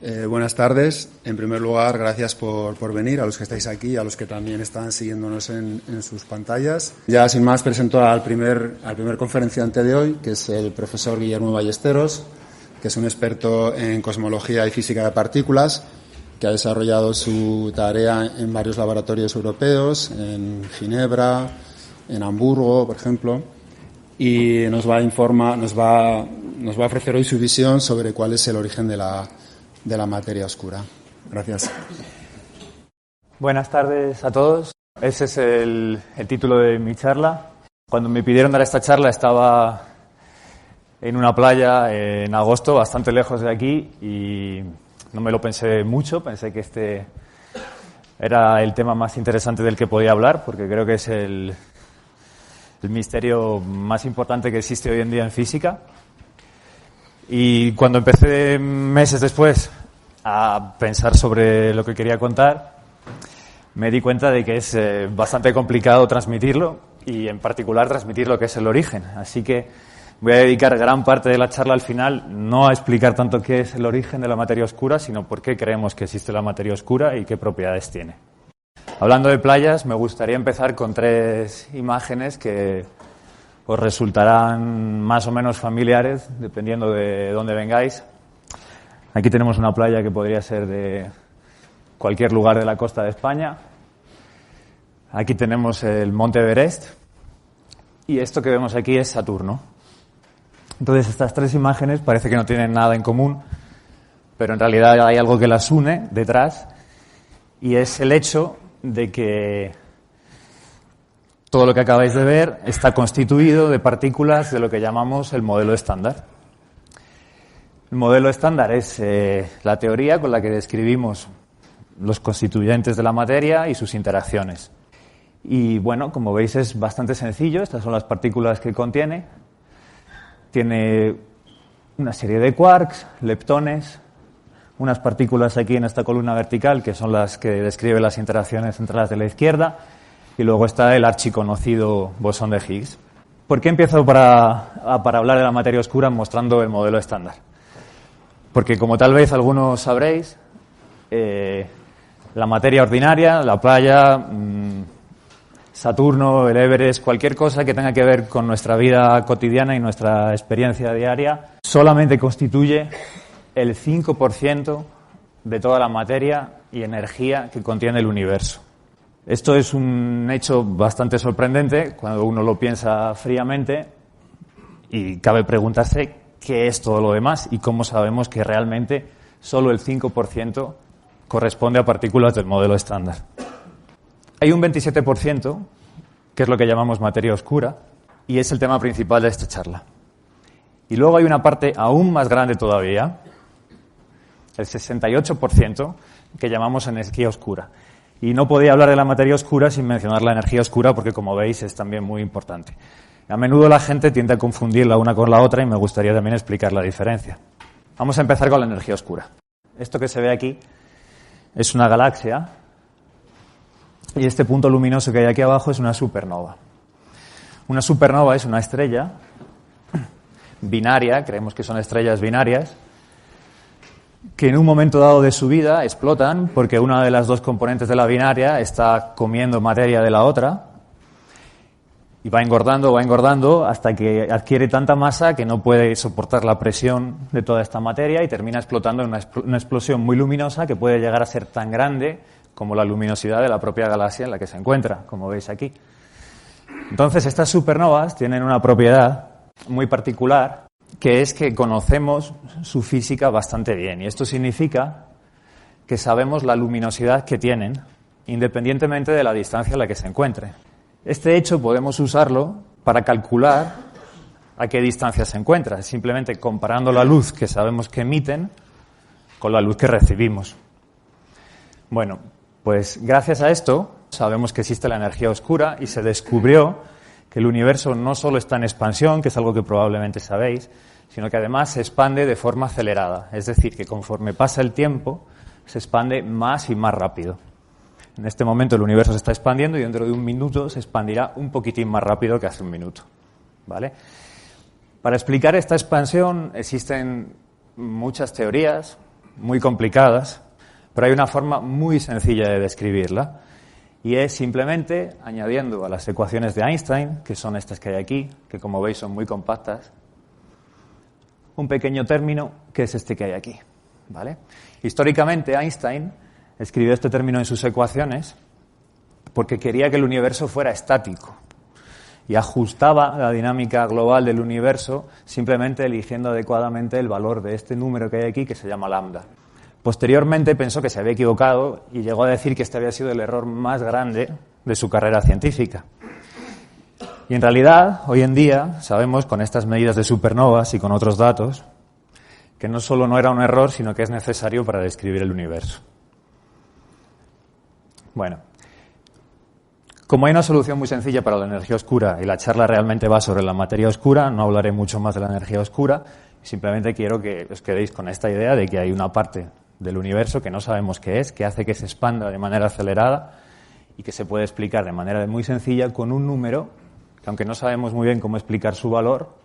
Buenas tardes. En primer lugar, gracias por venir, a los que estáis aquí, a los que también están siguiéndonos en sus pantallas. Ya sin más presento al primer conferenciante de hoy, que es el profesor Guillermo Ballesteros, que es un experto en cosmología y física de partículas, que ha desarrollado su tarea en varios laboratorios europeos, en Ginebra, en Hamburgo, por ejemplo, y nos va a ofrecer hoy su visión sobre cuál es el origen de la materia oscura. Gracias. Buenas tardes a todos. Ese es el título de mi charla. Cuando me pidieron dar esta charla estaba en una playa en agosto, bastante lejos de aquí, y no me lo pensé mucho. Pensé que este era el tema más interesante del que podía hablar, porque creo que es el misterio más importante que existe hoy en día en física. Y cuando empecé meses después a pensar sobre lo que quería contar, me di cuenta de que es bastante complicado transmitirlo, y en particular transmitir lo que es el origen. Así que voy a dedicar gran parte de la charla al final no a explicar tanto qué es el origen de la materia oscura, sino por qué creemos que existe la materia oscura y qué propiedades tiene. Hablando de playas, me gustaría empezar con 3 imágenes que os resultarán más o menos familiares, dependiendo de dónde vengáis. Aquí tenemos una playa que podría ser de cualquier lugar de la costa de España. Aquí tenemos el Monte Everest. Y esto que vemos aquí es Saturno. Entonces, estas 3 imágenes parece que no tienen nada en común, pero en realidad hay algo que las une detrás, y es el hecho de que todo lo que acabáis de ver está constituido de partículas de lo que llamamos el modelo estándar. El modelo estándar es la teoría con la que describimos los constituyentes de la materia y sus interacciones. Y bueno, como veis es bastante sencillo. Estas son las partículas que contiene. Tiene una serie de quarks, leptones, unas partículas aquí en esta columna vertical que son las que describen las interacciones entre las de la izquierda, y luego está el archiconocido bosón de Higgs. ¿Por qué empiezo para hablar de la materia oscura mostrando el modelo estándar? Porque, como tal vez algunos sabréis, la materia ordinaria, la playa, Saturno, el Everest, cualquier cosa que tenga que ver con nuestra vida cotidiana y nuestra experiencia diaria, solamente constituye el 5% de toda la materia y energía que contiene el universo. Esto es un hecho bastante sorprendente cuando uno lo piensa fríamente, y cabe preguntarse qué es todo lo demás y cómo sabemos que realmente solo el 5% corresponde a partículas del modelo estándar. Hay un 27%, que es lo que llamamos materia oscura, y es el tema principal de esta charla. Y luego hay una parte aún más grande todavía, el 68%, que llamamos energía oscura. Y no podía hablar de la materia oscura sin mencionar la energía oscura, porque, como veis, es también muy importante. A menudo la gente tiende a confundir la una con la otra, y me gustaría también explicar la diferencia. Vamos a empezar con la energía oscura. Esto que se ve aquí es una galaxia, y este punto luminoso que hay aquí abajo es una supernova. Una supernova es una estrella binaria, creemos que son estrellas binarias, que en un momento dado de su vida explotan porque una de las 2 componentes de la binaria está comiendo materia de la otra, y va engordando hasta que adquiere tanta masa que no puede soportar la presión de toda esta materia y termina explotando en una explosión muy luminosa que puede llegar a ser tan grande como la luminosidad de la propia galaxia en la que se encuentra, como veis aquí. Entonces, estas supernovas tienen una propiedad muy particular, que es que conocemos su física bastante bien, y esto significa que sabemos la luminosidad que tienen, independientemente de la distancia en la que se encuentre. Este hecho podemos usarlo para calcular a qué distancia se encuentra, simplemente comparando la luz que sabemos que emiten con la luz que recibimos. Bueno, pues gracias a esto sabemos que existe la energía oscura, y se descubrió que el universo no solo está en expansión, que es algo que probablemente sabéis, sino que además se expande de forma acelerada. Es decir, que conforme pasa el tiempo, se expande más y más rápido. En este momento el universo se está expandiendo, y dentro de un minuto se expandirá un poquitín más rápido que hace un minuto, ¿vale? Para explicar esta expansión existen muchas teorías. muy complicadas, pero hay una forma muy sencilla de describirla, y es simplemente añadiendo a las ecuaciones de Einstein, que son estas que hay aquí, que como veis son muy compactas, un pequeño término que es este que hay aquí, ¿vale? Históricamente Einstein escribió este término en sus ecuaciones porque quería que el universo fuera estático y ajustaba la dinámica global del universo simplemente eligiendo adecuadamente el valor de este número que hay aquí, que se llama lambda. Posteriormente pensó que se había equivocado y llegó a decir que este había sido el error más grande de su carrera científica. Y en realidad, hoy en día, sabemos con estas medidas de supernovas y con otros datos, que no solo no era un error, sino que es necesario para describir el universo. Bueno, como hay una solución muy sencilla para la energía oscura y la charla realmente va sobre la materia oscura, no hablaré mucho más de la energía oscura, simplemente quiero que os quedéis con esta idea de que hay una parte del universo que no sabemos qué es, que hace que se expanda de manera acelerada y que se puede explicar de manera muy sencilla con un número que, aunque no sabemos muy bien cómo explicar su valor,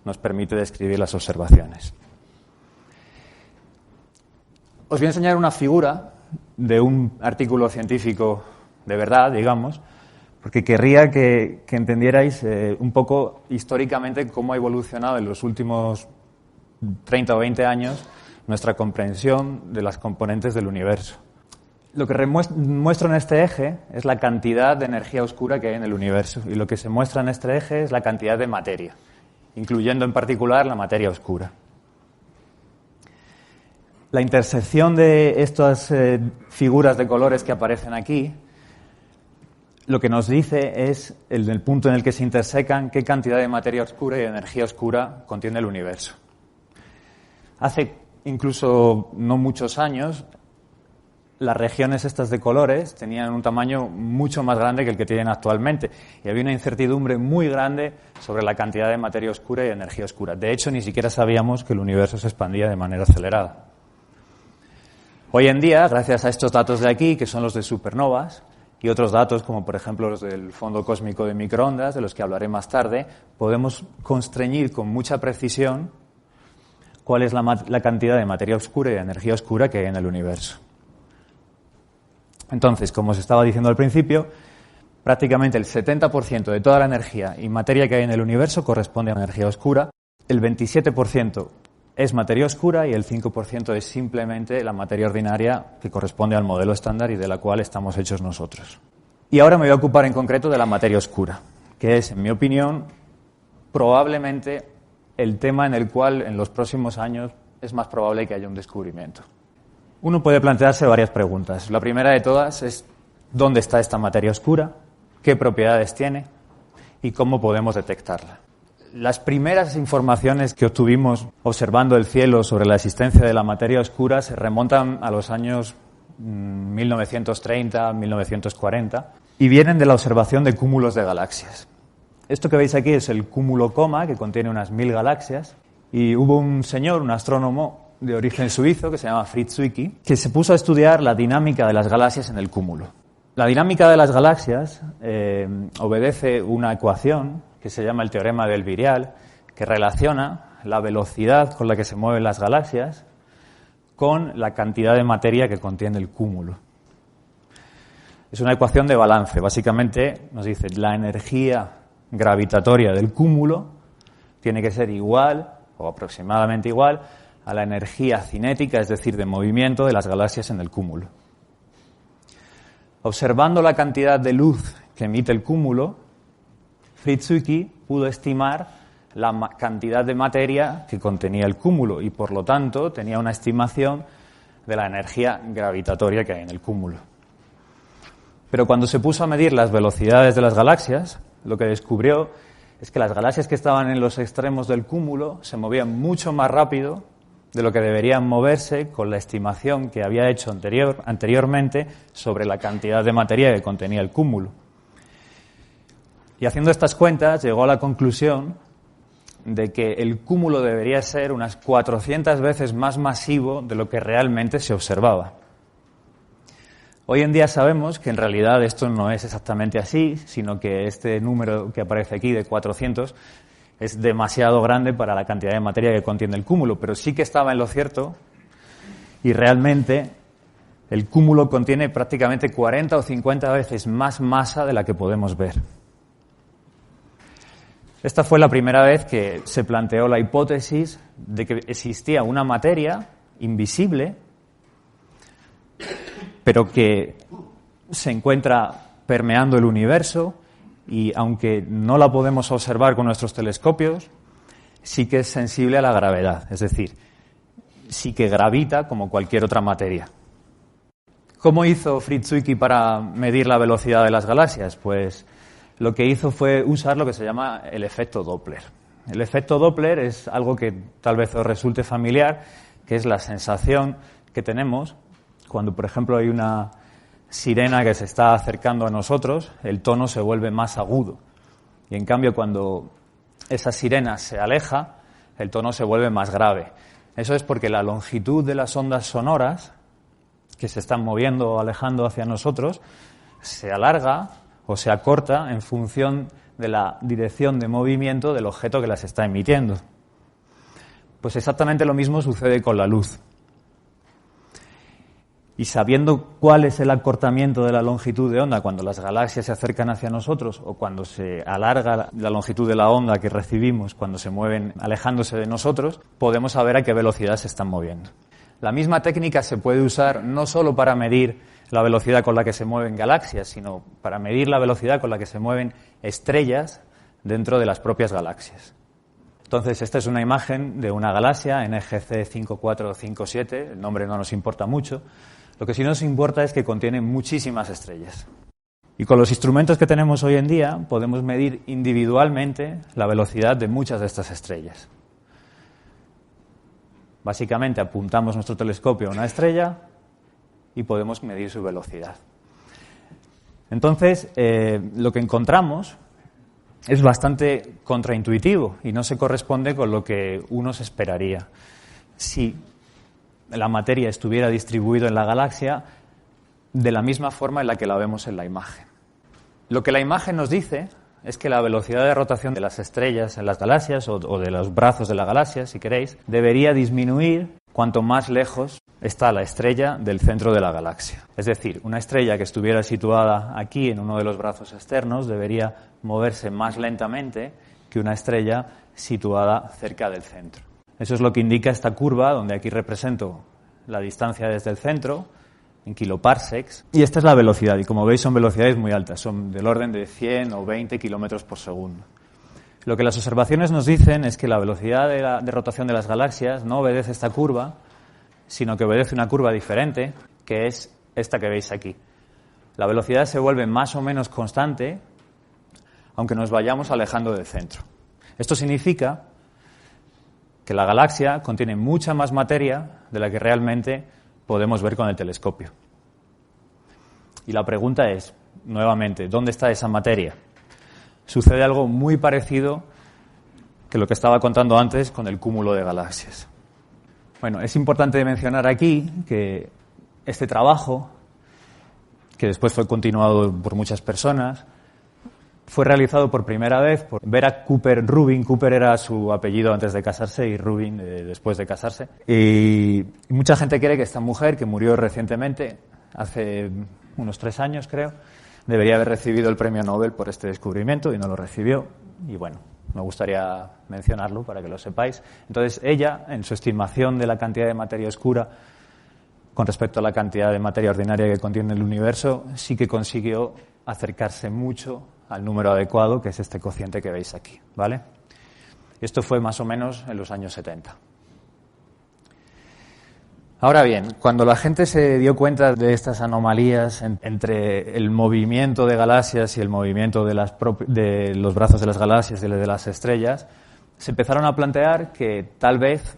nos permite describir las observaciones. Os voy a enseñar una figura de un artículo científico de verdad, digamos, porque querría que entendierais un poco históricamente cómo ha evolucionado en los últimos 30 o 20 años nuestra comprensión de las componentes del universo. Lo que muestro en este eje es la cantidad de energía oscura que hay en el universo y lo que se muestra en este eje es la cantidad de materia, incluyendo en particular la materia oscura. La intersección de estas figuras de colores que aparecen aquí lo que nos dice es, en el punto en el que se intersecan, qué cantidad de materia oscura y de energía oscura contiene el universo. Hace incluso no muchos años, las regiones estas de colores tenían un tamaño mucho más grande que el que tienen actualmente y había una incertidumbre muy grande sobre la cantidad de materia oscura y de energía oscura. De hecho, ni siquiera sabíamos que el universo se expandía de manera acelerada. Hoy en día, gracias a estos datos de aquí, que son los de supernovas, y otros datos, como por ejemplo los del fondo cósmico de microondas, de los que hablaré más tarde, podemos constreñir con mucha precisión cuál es la cantidad de materia oscura y de energía oscura que hay en el universo. Entonces, como os estaba diciendo al principio, prácticamente el 70% de toda la energía y materia que hay en el universo corresponde a energía oscura, el 27% es materia oscura y el 5% es simplemente la materia ordinaria que corresponde al modelo estándar y de la cual estamos hechos nosotros. Y ahora me voy a ocupar en concreto de la materia oscura, que es, en mi opinión, probablemente el tema en el cual en los próximos años es más probable que haya un descubrimiento. Uno puede plantearse varias preguntas. La primera de todas es ¿dónde está esta materia oscura? ¿Qué propiedades tiene? ¿Y cómo podemos detectarla? Las primeras informaciones que obtuvimos observando el cielo sobre la existencia de la materia oscura se remontan a los años 1930, 1940 y vienen de la observación de cúmulos de galaxias. Esto que veis aquí es el cúmulo Coma, que contiene unas 1000 galaxias, y hubo un señor, un astrónomo de origen suizo, que se llama Fritz Zwicky, que se puso a estudiar la dinámica de las galaxias en el cúmulo. La dinámica de las galaxias obedece una ecuación que se llama el teorema del virial, que relaciona la velocidad con la que se mueven las galaxias con la cantidad de materia que contiene el cúmulo. Es una ecuación de balance. Básicamente nos dice la energía gravitatoria del cúmulo tiene que ser igual o aproximadamente igual a la energía cinética, es decir, de movimiento de las galaxias en el cúmulo. Observando la cantidad de luz que emite el cúmulo, Fritz Zwicky pudo estimar la cantidad de materia que contenía el cúmulo y, por lo tanto, tenía una estimación de la energía gravitatoria que hay en el cúmulo. Pero cuando se puso a medir las velocidades de las galaxias, lo que descubrió es que las galaxias que estaban en los extremos del cúmulo se movían mucho más rápido de lo que deberían moverse con la estimación que había hecho anteriormente sobre la cantidad de materia que contenía el cúmulo. Y haciendo estas cuentas llegó a la conclusión de que el cúmulo debería ser unas 400 veces más masivo de lo que realmente se observaba. Hoy en día sabemos que en realidad esto no es exactamente así, sino que este número que aparece aquí de 400 es demasiado grande para la cantidad de materia que contiene el cúmulo, pero sí que estaba en lo cierto Y realmente el cúmulo contiene prácticamente 40 o 50 veces más masa de la que podemos ver. Esta fue la primera vez que se planteó la hipótesis de que existía una materia invisible, pero que se encuentra permeando el universo y, aunque no la podemos observar con nuestros telescopios, sí que es sensible a la gravedad, es decir, sí que gravita como cualquier otra materia. ¿Cómo hizo Fritz Zwicky para medir la velocidad de las galaxias? Pues lo que hizo fue usar lo que se llama el efecto Doppler. El efecto Doppler es algo que tal vez os resulte familiar, que es la sensación que tenemos cuando, por ejemplo, hay una sirena que se está acercando a nosotros, el tono se vuelve más agudo. Y en cambio, cuando esa sirena se aleja, el tono se vuelve más grave. Eso es porque la longitud de las ondas sonoras que se están moviendo o alejando hacia nosotros se alarga o se acorta en función de la dirección de movimiento del objeto que las está emitiendo. Pues exactamente lo mismo sucede con la luz. Y sabiendo cuál es el acortamiento de la longitud de onda cuando las galaxias se acercan hacia nosotros o cuando se alarga la longitud de la onda que recibimos cuando se mueven alejándose de nosotros, podemos saber a qué velocidad se están moviendo. La misma técnica se puede usar no solo para medir la velocidad con la que se mueven galaxias, sino para medir la velocidad con la que se mueven estrellas dentro de las propias galaxias. Entonces, esta es una imagen de una galaxia, NGC 5457, el nombre no nos importa mucho. Lo que sí nos importa es que contiene muchísimas estrellas. Y con los instrumentos que tenemos hoy en día podemos medir individualmente la velocidad de muchas de estas estrellas. Básicamente apuntamos nuestro telescopio a una estrella y podemos medir su velocidad. Entonces, lo que encontramos es bastante contraintuitivo y no se corresponde con lo que uno se esperaría. Si la materia estuviera distribuida en la galaxia de la misma forma en la que la vemos en la imagen. Lo que la imagen nos dice es que la velocidad de rotación de las estrellas en las galaxias o de los brazos de la galaxia, si queréis, debería disminuir cuanto más lejos está la estrella del centro de la galaxia. Es decir, una estrella que estuviera situada aquí en uno de los brazos externos debería moverse más lentamente que una estrella situada cerca del centro. Eso es lo que indica esta curva, donde aquí represento la distancia desde el centro, en kiloparsecs, y esta es la velocidad, y como veis son velocidades muy altas, son del orden de 100 o 20 kilómetros por segundo. Lo que las observaciones nos dicen es que la velocidad de rotación de las galaxias no obedece esta curva, sino que obedece una curva diferente, que es esta que veis aquí. La velocidad se vuelve más o menos constante, aunque nos vayamos alejando del centro. Esto significa que la galaxia contiene mucha más materia de la que realmente podemos ver con el telescopio. Y la pregunta es, nuevamente, ¿dónde está esa materia? Sucede algo muy parecido que lo que estaba contando antes con el cúmulo de galaxias. Bueno, es importante mencionar aquí que este trabajo, que después fue continuado por muchas personas, fue realizado por primera vez por Vera Cooper Rubin. Cooper era su apellido antes de casarse y Rubin después de casarse. Y mucha gente cree que esta mujer, que murió recientemente, hace unos 3 años creo, debería haber recibido el premio Nobel por este descubrimiento y no lo recibió. Y bueno, me gustaría mencionarlo para que lo sepáis. Entonces ella, en su estimación de la cantidad de materia oscura con respecto a la cantidad de materia ordinaria que contiene el universo, sí que consiguió acercarse mucho al número adecuado, que es este cociente que veis aquí, ¿vale? Esto fue más o menos en los años 70. Ahora bien, cuando la gente se dio cuenta de estas anomalías entre el movimiento de galaxias y el movimiento de los brazos de las galaxias y de las estrellas, se empezaron a plantear que tal vez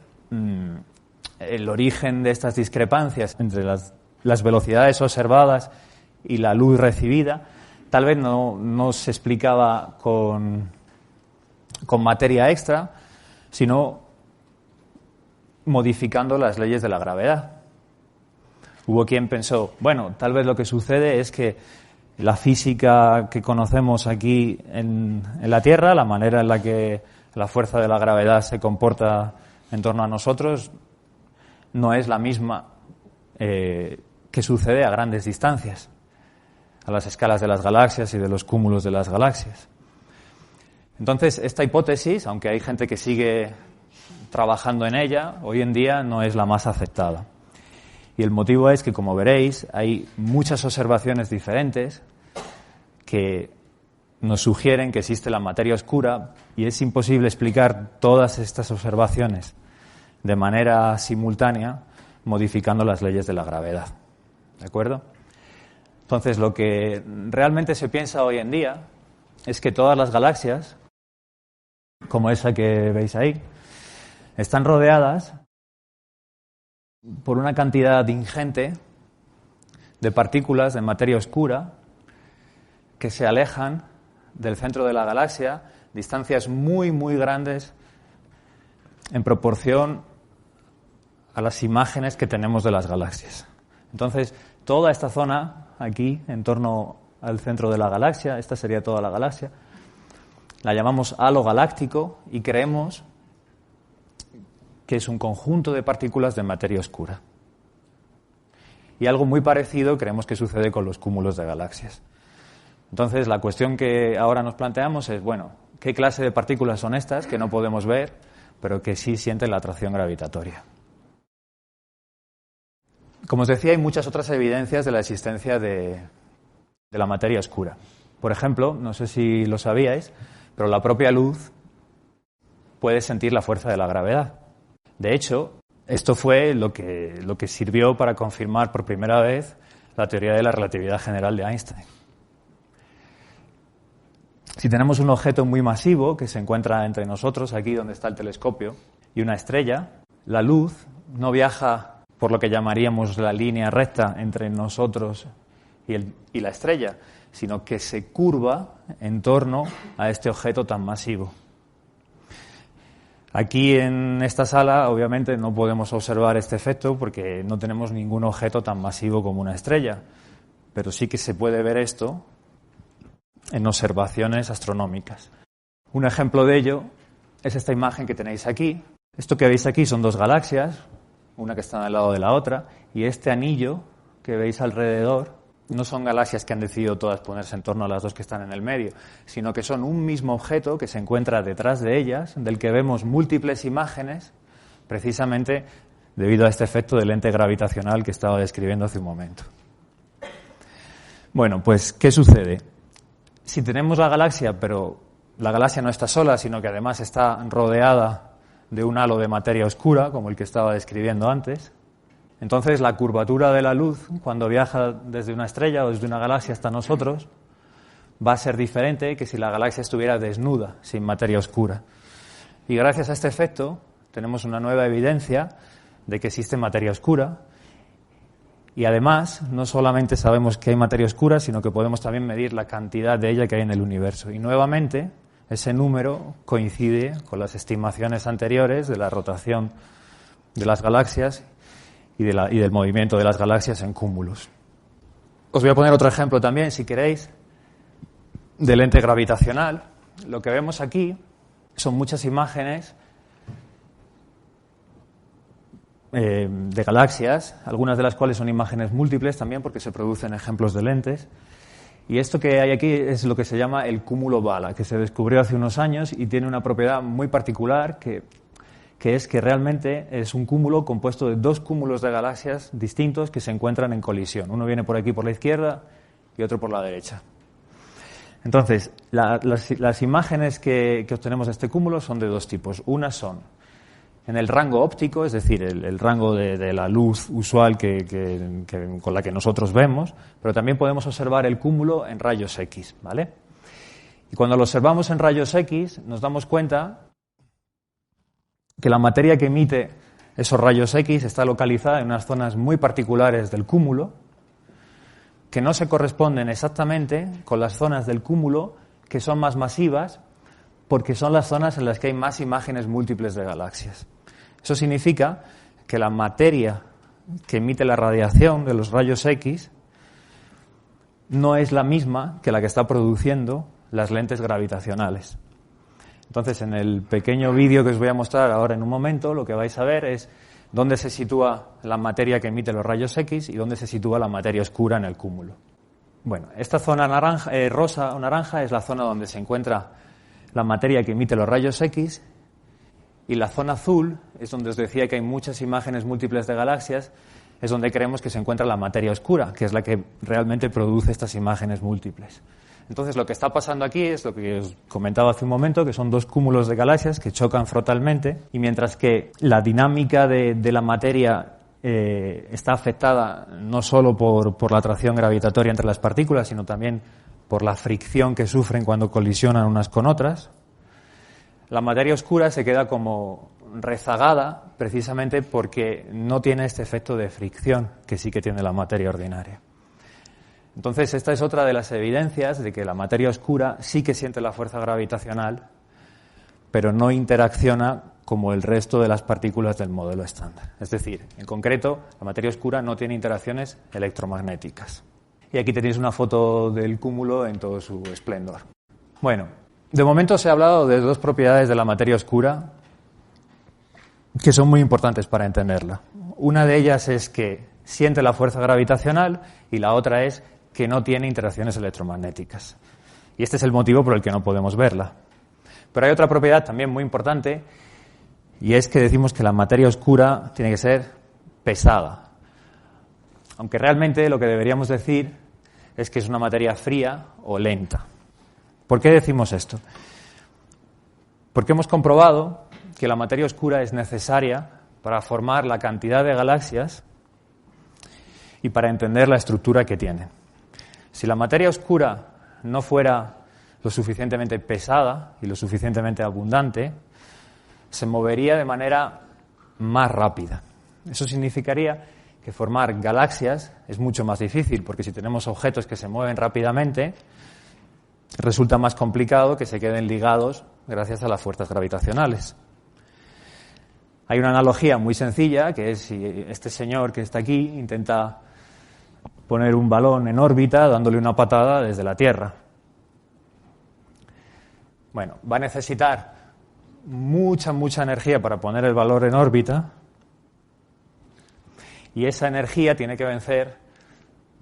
el origen de estas discrepancias entre las velocidades observadas y la luz recibida tal vez no se explicaba con materia extra, sino modificando las leyes de la gravedad. Hubo quien pensó, bueno, tal vez lo que sucede es que la física que conocemos aquí en la Tierra, la manera en la que la fuerza de la gravedad se comporta en torno a nosotros, no es la misma qué sucede a grandes distancias, a las escalas de las galaxias y de los cúmulos de las galaxias. Entonces, esta hipótesis, aunque hay gente que sigue trabajando en ella, hoy en día no es la más aceptada. Y el motivo es que, como veréis, hay muchas observaciones diferentes que nos sugieren que existe la materia oscura y es imposible explicar todas estas observaciones de manera simultánea modificando las leyes de la gravedad. ¿De acuerdo? Entonces, lo que realmente se piensa hoy en día es que todas las galaxias, como esa que veis ahí, están rodeadas por una cantidad ingente de partículas de materia oscura que se alejan del centro de la galaxia, distancias muy, muy grandes en proporción a las imágenes que tenemos de las galaxias. Entonces, toda esta zona aquí, en torno al centro de la galaxia, esta sería toda la galaxia, la llamamos halo galáctico y creemos que es un conjunto de partículas de materia oscura. Y algo muy parecido creemos que sucede con los cúmulos de galaxias. Entonces, la cuestión que ahora nos planteamos es, bueno, ¿qué clase de partículas son estas que no podemos ver, pero que sí sienten la atracción gravitatoria? Como os decía, hay muchas otras evidencias de la existencia de la materia oscura. Por ejemplo, no sé si lo sabíais, pero la propia luz puede sentir la fuerza de la gravedad. De hecho, esto fue lo que sirvió para confirmar por primera vez la teoría de la relatividad general de Einstein. Si tenemos un objeto muy masivo que se encuentra entre nosotros, aquí donde está el telescopio, y una estrella, la luz no viaja por lo que llamaríamos la línea recta entre nosotros y la estrella, sino que se curva en torno a este objeto tan masivo. Aquí en esta sala, obviamente, no podemos observar este efecto porque no tenemos ningún objeto tan masivo como una estrella, pero sí que se puede ver esto en observaciones astronómicas. Un ejemplo de ello es esta imagen que tenéis aquí. Esto que veis aquí son dos galaxias, una que está al lado de la otra, y este anillo que veis alrededor no son galaxias que han decidido todas ponerse en torno a las dos que están en el medio, sino que son un mismo objeto que se encuentra detrás de ellas, del que vemos múltiples imágenes, precisamente debido a este efecto de lente gravitacional que estaba describiendo hace un momento. Bueno, pues, ¿qué sucede? Si tenemos la galaxia, pero la galaxia no está sola, sino que además está rodeada de un halo de materia oscura, como el que estaba describiendo antes, entonces la curvatura de la luz, cuando viaja desde una estrella o desde una galaxia hasta nosotros, va a ser diferente que si la galaxia estuviera desnuda, sin materia oscura. Y gracias a este efecto tenemos una nueva evidencia de que existe materia oscura. Y además, no solamente sabemos que hay materia oscura, sino que podemos también medir la cantidad de ella que hay en el universo. Y nuevamente, ese número coincide con las estimaciones anteriores de la rotación de las galaxias y del movimiento de las galaxias en cúmulos. Os voy a poner otro ejemplo también, si queréis, de lente gravitacional. Lo que vemos aquí son muchas imágenes de galaxias, algunas de las cuales son imágenes múltiples también porque se producen ejemplos de lentes. Y esto que hay aquí es lo que se llama el cúmulo Bala, que se descubrió hace unos años y tiene una propiedad muy particular que es que realmente es un cúmulo compuesto de dos cúmulos de galaxias distintos que se encuentran en colisión. Uno viene por aquí por la izquierda y otro por la derecha. Entonces, las imágenes que obtenemos de este cúmulo son de dos tipos. Unas son en el rango óptico, es decir, el rango de la luz usual con la que nosotros vemos, pero también podemos observar el cúmulo en rayos X, ¿vale? Y cuando lo observamos en rayos X, nos damos cuenta que la materia que emite esos rayos X está localizada en unas zonas muy particulares del cúmulo, que no se corresponden exactamente con las zonas del cúmulo que son más masivas, porque son las zonas en las que hay más imágenes múltiples de galaxias. Eso significa que la materia que emite la radiación de los rayos X no es la misma que la que está produciendo las lentes gravitacionales. Entonces, en el pequeño vídeo que os voy a mostrar ahora en un momento, lo que vais a ver es dónde se sitúa la materia que emite los rayos X y dónde se sitúa la materia oscura en el cúmulo. Bueno, esta zona naranja, rosa o naranja es la zona donde se encuentra la materia que emite los rayos X, y la zona azul es donde os decía que hay muchas imágenes múltiples de galaxias, es donde creemos que se encuentra la materia oscura, que es la que realmente produce estas imágenes múltiples. Entonces, lo que está pasando aquí es lo que os comentaba hace un momento, que son dos cúmulos de galaxias que chocan frontalmente, y mientras que la dinámica de la materia está afectada no solo por la atracción gravitatoria entre las partículas, sino también por la fricción que sufren cuando colisionan unas con otras, la materia oscura se queda como rezagada precisamente porque no tiene este efecto de fricción que sí que tiene la materia ordinaria. Entonces, esta es otra de las evidencias de que la materia oscura sí que siente la fuerza gravitacional, pero no interacciona como el resto de las partículas del modelo estándar. Es decir, en concreto, la materia oscura no tiene interacciones electromagnéticas. Y aquí tenéis una foto del cúmulo en todo su esplendor. Bueno, de momento se ha hablado de dos propiedades de la materia oscura que son muy importantes para entenderla. Una de ellas es que siente la fuerza gravitacional y la otra es que no tiene interacciones electromagnéticas. Y este es el motivo por el que no podemos verla. Pero hay otra propiedad también muy importante, y es que decimos que la materia oscura tiene que ser pesada. Aunque realmente lo que deberíamos decir es que es una materia fría o lenta. ¿Por qué decimos esto? Porque hemos comprobado que la materia oscura es necesaria para formar la cantidad de galaxias y para entender la estructura que tiene. Si la materia oscura no fuera lo suficientemente pesada y lo suficientemente abundante, se movería de manera más rápida. Eso significaría que formar galaxias es mucho más difícil, porque si tenemos objetos que se mueven rápidamente, resulta más complicado que se queden ligados gracias a las fuerzas gravitacionales. Hay una analogía muy sencilla, que es si este señor que está aquí intenta poner un balón en órbita dándole una patada desde la Tierra. Bueno, va a necesitar mucha energía para poner el balón en órbita, y esa energía tiene que vencer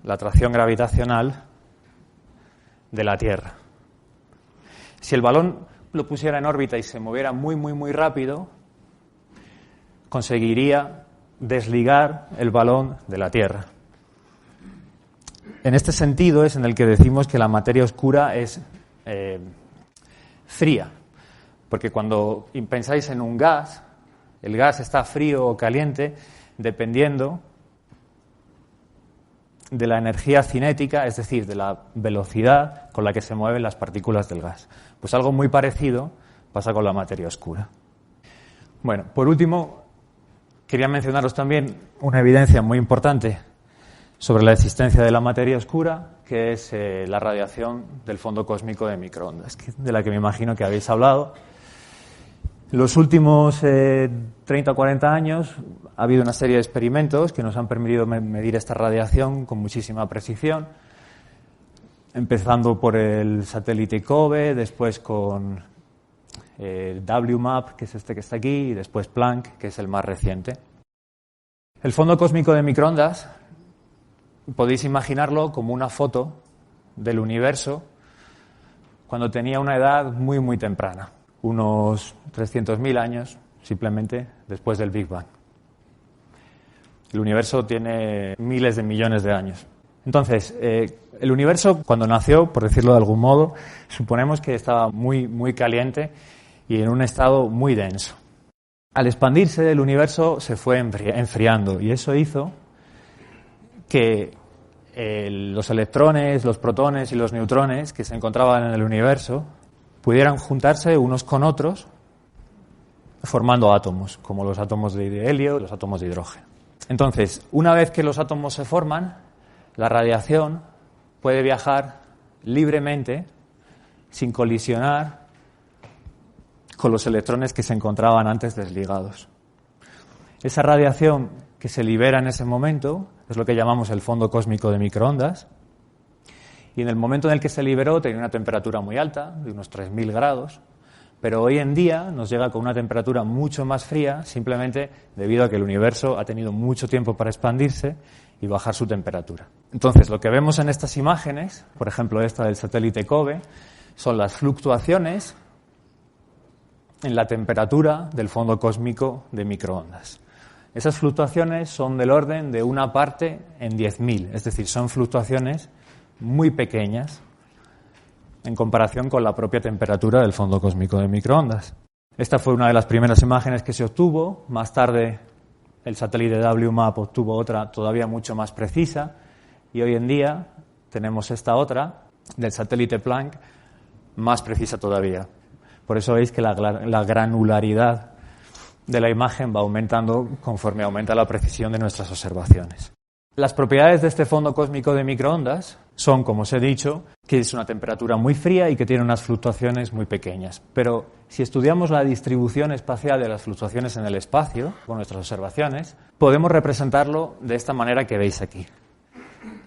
la atracción gravitacional de la Tierra. Si el balón lo pusiera en órbita y se moviera muy rápido, conseguiría desligar el balón de la Tierra. En este sentido es en el que decimos que la materia oscura es fría, porque cuando pensáis en un gas, el gas está frío o caliente dependiendo de la energía cinética, es decir, de la velocidad con la que se mueven las partículas del gas. Pues algo muy parecido pasa con la materia oscura. Bueno, por último, quería mencionaros también una evidencia muy importante sobre la existencia de la materia oscura, que es la radiación del fondo cósmico de microondas, de la que me imagino que habéis hablado. En los últimos 30 o 40 años ha habido una serie de experimentos que nos han permitido medir esta radiación con muchísima precisión, empezando por el satélite COBE, después con el WMAP, que es este que está aquí, y después Planck, que es el más reciente. El fondo cósmico de microondas podéis imaginarlo como una foto del universo cuando tenía una edad muy temprana, unos 300.000 años simplemente después del Big Bang. El universo tiene miles de millones de años. Entonces, el universo cuando nació, por decirlo de algún modo, suponemos que estaba muy caliente y en un estado muy denso. Al expandirse, el universo se fue enfriando y eso hizo que los electrones, los protones y los neutrones que se encontraban en el universo pudieran juntarse unos con otros formando átomos, como los átomos de helio y los átomos de hidrógeno. Entonces, una vez que los átomos se forman, la radiación puede viajar libremente sin colisionar con los electrones que se encontraban antes desligados. Esa radiación que se libera en ese momento es lo que llamamos el fondo cósmico de microondas, y en el momento en el que se liberó tenía una temperatura muy alta, de unos 3.000 grados, Pero hoy en día nos llega con una temperatura mucho más fría, simplemente debido a que el universo ha tenido mucho tiempo para expandirse y bajar su temperatura. Entonces, lo que vemos en estas imágenes, por ejemplo esta del satélite COBE, son las fluctuaciones en la temperatura del fondo cósmico de microondas. Esas fluctuaciones son del orden de 1 parte en 10.000, es decir, son fluctuaciones muy pequeñas en comparación con la propia temperatura del fondo cósmico de microondas. Esta fue una de las primeras imágenes que se obtuvo. Más tarde el satélite WMAP obtuvo otra todavía mucho más precisa y hoy en día tenemos esta otra del satélite Planck más precisa todavía. Por eso veis que la granularidad de la imagen va aumentando conforme aumenta la precisión de nuestras observaciones. Las propiedades de este fondo cósmico de microondas son, como os he dicho, que es una temperatura muy fría y que tiene unas fluctuaciones muy pequeñas. Pero si estudiamos la distribución espacial de las fluctuaciones en el espacio, con nuestras observaciones, podemos representarlo de esta manera que veis aquí.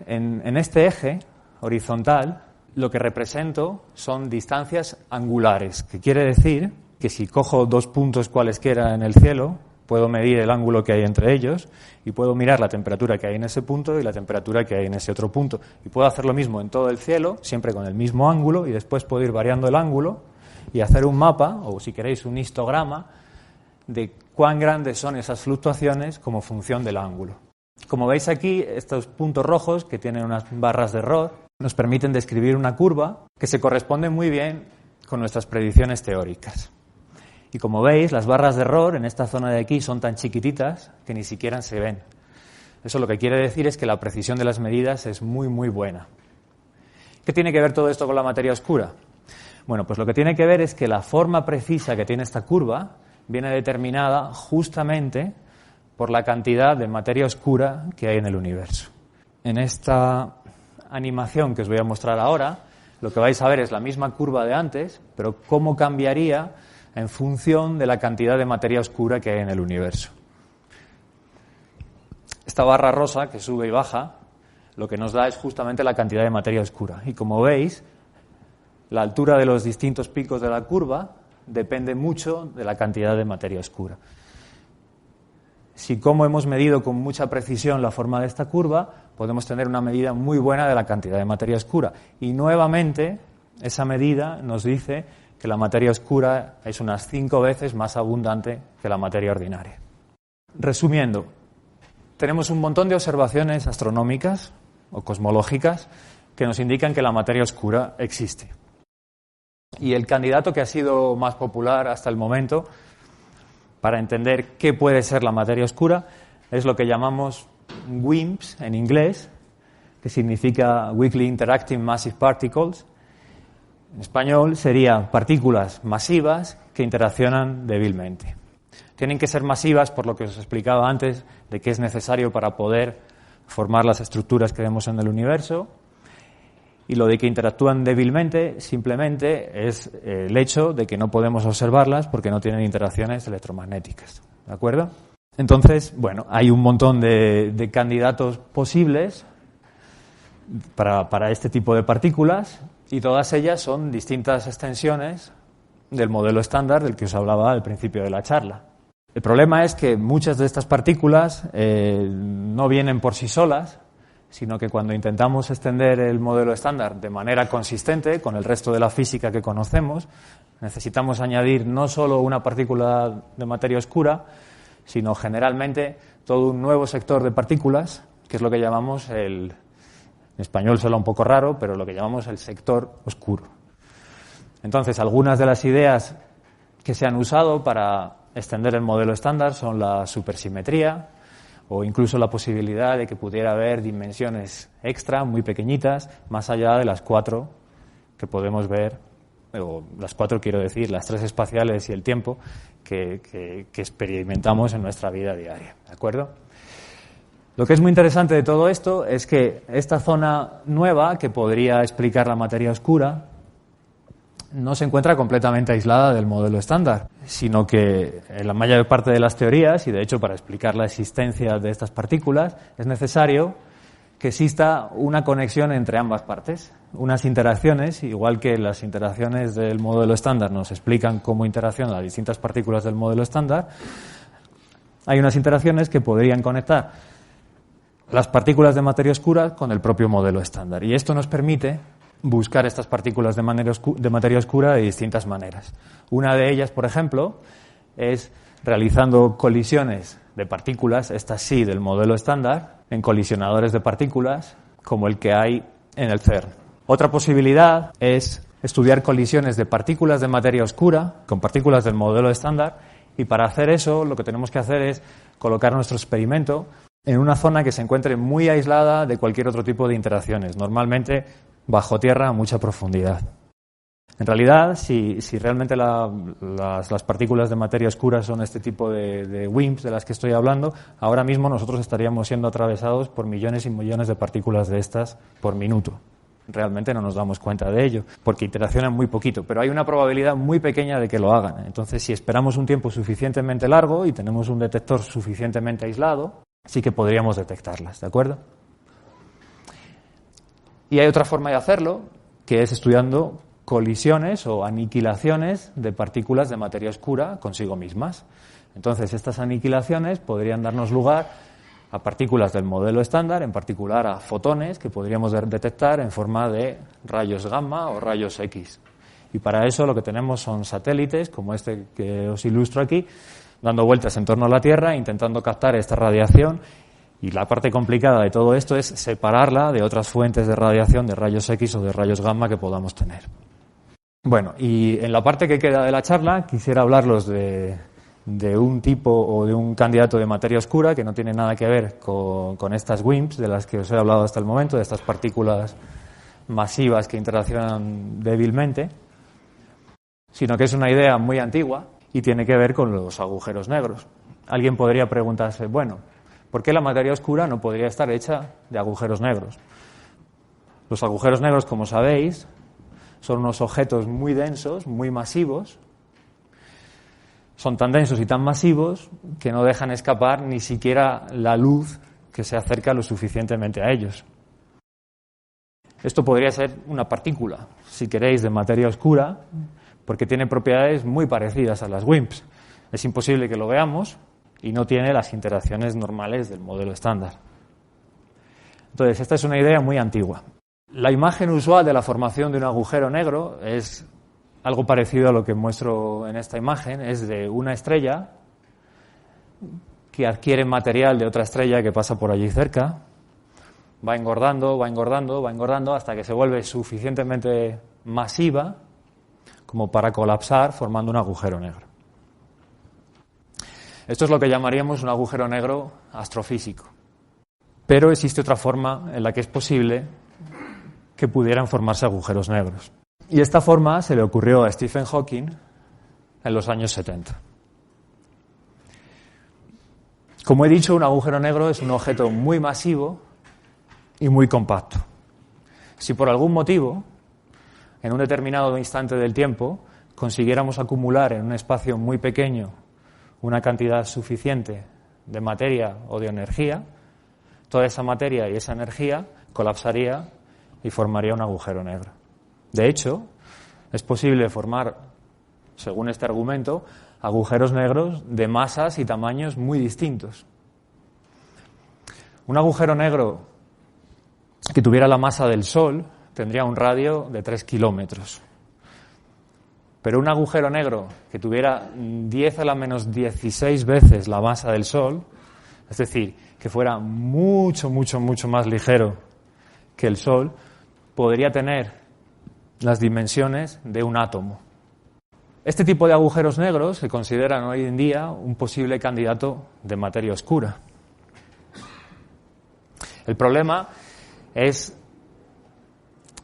En este eje horizontal, lo que represento son distancias angulares, que quiere decir que si cojo 2 puntos cualesquiera en el cielo, puedo medir el ángulo que hay entre ellos y puedo mirar la temperatura que hay en ese punto y la temperatura que hay en ese otro punto. Y puedo hacer lo mismo en todo el cielo, siempre con el mismo ángulo, y después puedo ir variando el ángulo y hacer un mapa, o si queréis un histograma, de cuán grandes son esas fluctuaciones como función del ángulo. Como veis aquí, estos puntos rojos, que tienen unas barras de error, nos permiten describir una curva que se corresponde muy bien con nuestras predicciones teóricas. Y como veis, las barras de error en esta zona de aquí son tan chiquititas que ni siquiera se ven. Eso lo que quiere decir es que la precisión de las medidas es muy, muy buena. ¿Qué tiene que ver todo esto con la materia oscura? Bueno, pues lo que tiene que ver es que la forma precisa que tiene esta curva viene determinada justamente por la cantidad de materia oscura que hay en el universo. En esta animación que os voy a mostrar ahora, lo que vais a ver es la misma curva de antes, pero cómo cambiaría en función de la cantidad de materia oscura que hay en el universo. Esta barra rosa que sube y baja, lo que nos da es justamente la cantidad de materia oscura. Y como veis, la altura de los distintos picos de la curva depende mucho de la cantidad de materia oscura. Si como hemos medido con mucha precisión la forma de esta curva, podemos tener una medida muy buena de la cantidad de materia oscura. Y nuevamente, esa medida nos dice que la materia oscura es unas 5 veces más abundante que la materia ordinaria. Resumiendo, tenemos un montón de observaciones astronómicas o cosmológicas que nos indican que la materia oscura existe. Y el candidato que ha sido más popular hasta el momento para entender qué puede ser la materia oscura es lo que llamamos WIMPs en inglés, que significa Weakly Interacting Massive Particles. En español sería partículas masivas que interaccionan débilmente. Tienen que ser masivas por lo que os explicaba antes de que es necesario para poder formar las estructuras que vemos en el universo. Y lo de que interactúan débilmente simplemente es el hecho de que no podemos observarlas porque no tienen interacciones electromagnéticas. ¿De acuerdo? Entonces, bueno, hay un montón de candidatos posibles para este tipo de partículas. Y todas ellas son distintas extensiones del modelo estándar del que os hablaba al principio de la charla. El problema es que muchas de estas partículas no vienen por sí solas, sino que cuando intentamos extender el modelo estándar de manera consistente con el resto de la física que conocemos, necesitamos añadir no solo una partícula de materia oscura, sino generalmente todo un nuevo sector de partículas, que es lo que llamamos en español suena un poco raro, pero lo que llamamos el sector oscuro. Entonces, algunas de las ideas que se han usado para extender el modelo estándar son la supersimetría o incluso la posibilidad de que pudiera haber dimensiones extra, muy pequeñitas, más allá de las 4 que podemos ver, o las 4 quiero decir, las 3 espaciales y el tiempo que experimentamos en nuestra vida diaria. ¿De acuerdo? Lo que es muy interesante de todo esto es que esta zona nueva, que podría explicar la materia oscura, no se encuentra completamente aislada del modelo estándar, sino que en la mayor parte de las teorías, y de hecho para explicar la existencia de estas partículas, es necesario que exista una conexión entre ambas partes, unas interacciones, igual que las interacciones del modelo estándar nos explican cómo interaccionan las distintas partículas del modelo estándar. Hay unas interacciones que podrían conectar las partículas de materia oscura con el propio modelo estándar. Y esto nos permite buscar estas partículas de materia oscura de distintas maneras. Una de ellas, por ejemplo, es realizando colisiones de partículas, estas sí del modelo estándar, en colisionadores de partículas como el que hay en el CERN. Otra posibilidad es estudiar colisiones de partículas de materia oscura con partículas del modelo estándar, y para hacer eso lo que tenemos que hacer es colocar nuestro experimento en una zona que se encuentre muy aislada de cualquier otro tipo de interacciones, normalmente bajo tierra a mucha profundidad. En realidad, si realmente las partículas de materia oscura son este tipo de WIMPs de las que estoy hablando, ahora mismo nosotros estaríamos siendo atravesados por millones y millones de partículas de estas por minuto. Realmente no nos damos cuenta de ello, porque interaccionan muy poquito, pero hay una probabilidad muy pequeña de que lo hagan. Entonces, si esperamos un tiempo suficientemente largo y tenemos un detector suficientemente aislado, sí que podríamos detectarlas, ¿de acuerdo? Y hay otra forma de hacerlo, que es estudiando colisiones o aniquilaciones de partículas de materia oscura consigo mismas. Entonces, estas aniquilaciones podrían darnos lugar a partículas del modelo estándar, en particular a fotones que podríamos detectar en forma de rayos gamma o rayos X. Y para eso lo que tenemos son satélites, como este que os ilustro aquí, dando vueltas en torno a la Tierra, intentando captar esta radiación. Y la parte complicada de todo esto es separarla de otras fuentes de radiación, de rayos X o de rayos gamma que podamos tener. Bueno, y en la parte que queda de la charla quisiera hablarlos de un tipo o de un candidato de materia oscura que no tiene nada que ver con estas WIMPs de las que os he hablado hasta el momento, de estas partículas masivas que interaccionan débilmente, sino que es una idea muy antigua y tiene que ver con los agujeros negros. Alguien podría preguntarse, bueno, ¿por qué la materia oscura no podría estar hecha de agujeros negros? Los agujeros negros, como sabéis, son unos objetos muy densos, muy masivos. Son tan densos y tan masivos que no dejan escapar ni siquiera la luz que se acerca lo suficientemente a ellos. Esto podría ser una partícula, si queréis, de materia oscura, porque tiene propiedades muy parecidas a las WIMPs. Es imposible que lo veamos y no tiene las interacciones normales del modelo estándar. Entonces, esta es una idea muy antigua. La imagen usual de la formación de un agujero negro es algo parecido a lo que muestro en esta imagen. Es de una estrella que adquiere material de otra estrella que pasa por allí cerca. Va engordando, va engordando, va engordando hasta que se vuelve suficientemente masiva como para colapsar formando un agujero negro. Esto es lo que llamaríamos un agujero negro astrofísico. Pero existe otra forma en la que es posible que pudieran formarse agujeros negros. Y esta forma se le ocurrió a Stephen Hawking en los años 70. Como he dicho, un agujero negro es un objeto muy masivo y muy compacto. Si por algún motivo, en un determinado instante del tiempo, consiguiéramos acumular en un espacio muy pequeño una cantidad suficiente de materia o de energía, toda esa materia y esa energía colapsaría y formaría un agujero negro. De hecho, es posible formar, según este argumento, agujeros negros de masas y tamaños muy distintos. Un agujero negro que tuviera la masa del Sol tendría un radio de 3 kilómetros. Pero un agujero negro que tuviera 10 a la menos 16 veces la masa del Sol, es decir, que fuera mucho, mucho, mucho más ligero que el Sol, podría tener las dimensiones de un átomo. Este tipo de agujeros negros se consideran hoy en día un posible candidato de materia oscura. El problema es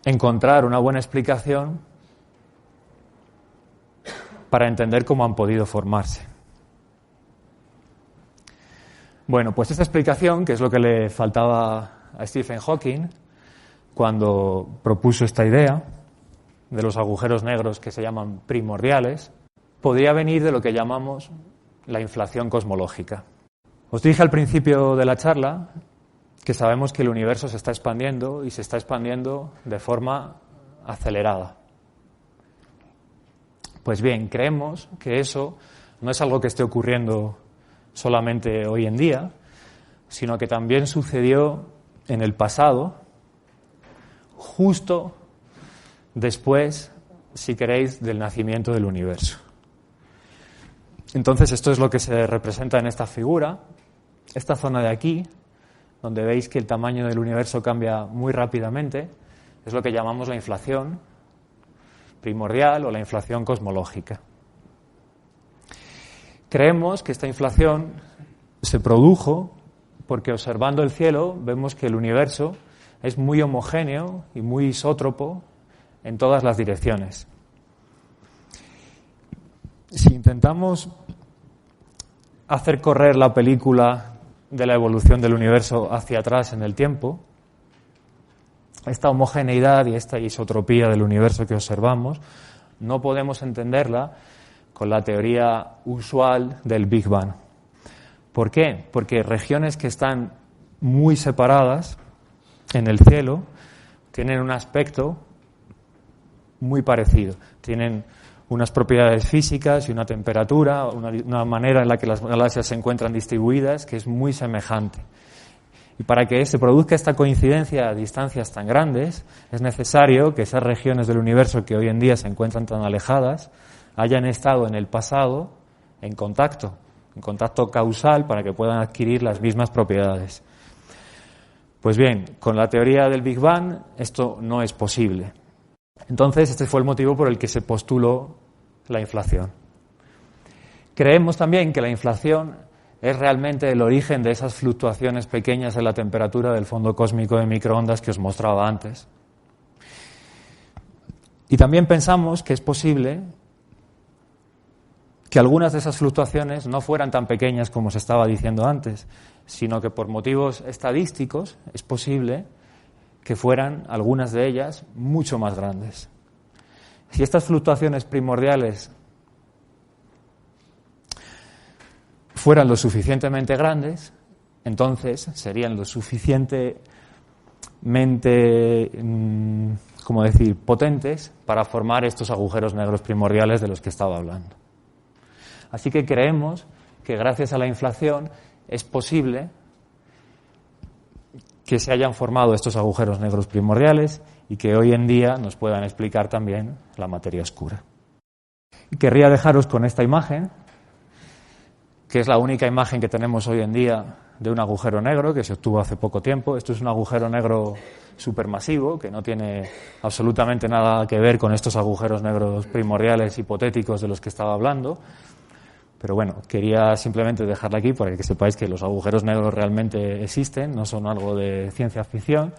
encontrar una buena explicación para entender cómo han podido formarse. Bueno, pues esta explicación, que es lo que le faltaba a Stephen Hawking cuando propuso esta idea de los agujeros negros que se llaman primordiales, podría venir de lo que llamamos la inflación cosmológica. Os dije al principio de la charla que sabemos que el universo se está expandiendo y se está expandiendo de forma acelerada. Pues bien, creemos que eso no es algo que esté ocurriendo solamente hoy en día, sino que también sucedió en el pasado, justo después, si queréis, del nacimiento del universo. Entonces, esto es lo que se representa en esta figura, esta zona de aquí, donde veis que el tamaño del universo cambia muy rápidamente, es lo que llamamos la inflación primordial o la inflación cosmológica. Creemos que esta inflación se produjo porque observando el cielo vemos que el universo es muy homogéneo y muy isótropo en todas las direcciones. Si intentamos hacer correr la película de la evolución del universo hacia atrás en el tiempo, esta homogeneidad y esta isotropía del universo que observamos no podemos entenderla con la teoría usual del Big Bang. ¿Por qué? Porque regiones que están muy separadas en el cielo tienen un aspecto muy parecido. Tienen unas propiedades físicas y una temperatura, una manera en la que las galaxias se encuentran distribuidas que es muy semejante. Y para que se produzca esta coincidencia a distancias tan grandes, es necesario que esas regiones del universo que hoy en día se encuentran tan alejadas hayan estado en el pasado en contacto causal para que puedan adquirir las mismas propiedades. Pues bien, con la teoría del Big Bang esto no es posible. Entonces, este fue el motivo por el que se postuló la inflación. Creemos también que la inflación es realmente el origen de esas fluctuaciones pequeñas en la temperatura del fondo cósmico de microondas que os mostraba antes. Y también pensamos que es posible que algunas de esas fluctuaciones no fueran tan pequeñas como se estaba diciendo antes, sino que por motivos estadísticos es posible que fueran algunas de ellas mucho más grandes. Si estas fluctuaciones primordiales fueran lo suficientemente grandes, entonces serían lo suficientemente, potentes para formar estos agujeros negros primordiales de los que estaba hablando. Así que creemos que gracias a la inflación es posible que se hayan formado estos agujeros negros primordiales y que hoy en día nos puedan explicar también la materia oscura. Y querría dejaros con esta imagen, que es la única imagen que tenemos hoy en día de un agujero negro que se obtuvo hace poco tiempo. Esto es un agujero negro supermasivo que no tiene absolutamente nada que ver con estos agujeros negros primordiales hipotéticos de los que estaba hablando. Pero bueno, quería simplemente dejarla aquí para que sepáis que los agujeros negros realmente existen, no son algo de ciencia ficción,